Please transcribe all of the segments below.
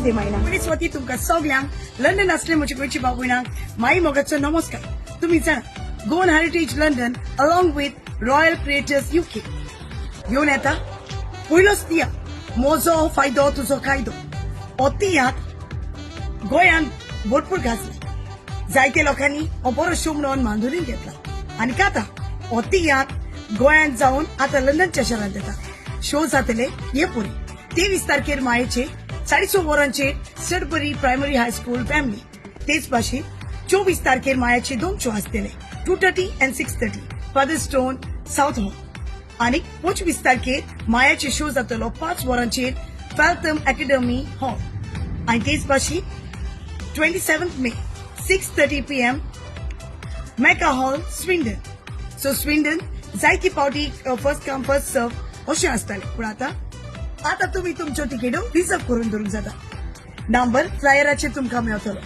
दे महिना मनीस वती तुमकां सगल्यांक लंडन असले म्हजे गोंयची बाबूयनांक माई मोगाचो नमस्कार. तुम्ही जाणा Goan heritage London along with royal creators UK घेऊन येता पयलोच तियात्र मोजो फायदो तुजो कायदो. हो तियात्र गोंयांत भरपूर गाजला. जायते लोकांनी हो बरो शो म्हणून मांडून घेतला आनी आतां हो तियात्र गोंयांत जावन आतां लंडनच्या शहरांत येता. शो जातले हे पुरी 23 तारखेर मायेचे 4:30 वरांचेर सडबरी प्रायमरी हायस्कूल फॅमिली. तेच भाशेन 24 तारखेर मायाचे 2 शो आसतले 2:30 and 6:30 फादरस्टोन साउथ हॉल. आनी 25 तारखेर मायाचे शो जातलो 5 वरांचेर फॅल्थम अकॅडमी हॉल. आनी तेच भाशेन 27 मे 6:30 PM मेका हॉल स्विंडन. सो स्विंडन जायती पावटी फर्स्ट कम फर्स्ट सर्व अशें आसतलें. पूण आतां तुमी तुमच्यो तिकेट्यो रिजर्व करून दवरूंक जाता. नंबर फ्लायराचेर तुमकां मेळटलो.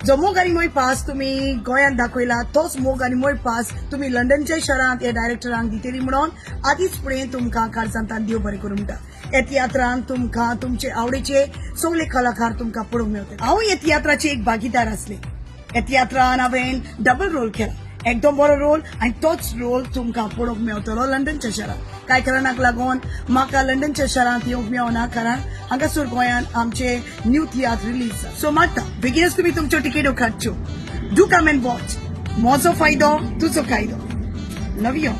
जो मोग आनी मोय पास तुमी गोंयांत दाखयला तोच मोग आनी मोय पास तुमी लंडनच्या शहरांत ह्या डायरेक्टरांक दितली म्हणून आदींच फुडें तुमकां काळजांतान देव बरें करूं म्हणटा. ह्या तियात्रांत तुमकां तुमचे आवडीचे सगळे कलाकार तुमकां पळोवंक मेळटले. हांव ह्या तियात्राचे एक भागीदार आसलें. ह्या तियात्रांत हांवें डबल रोल केला. एकदम बरो रोल आनी तोच रोल तुमकां पळोवंक मेळटलो लंडनच्या शहरांत. कांय कारणाक लागून म्हाका लंडनच्या शहरांत येवंक मेळना कारण हांगासर गोंयांत आमचे न्यू तियात्र रिलीज जाता. सो मागता बेगीनच तुमी तुमच्यो तिकेट्यो काडच्यो. Do come and watch. म्हजो फायदो तुजो कायदो. Love you.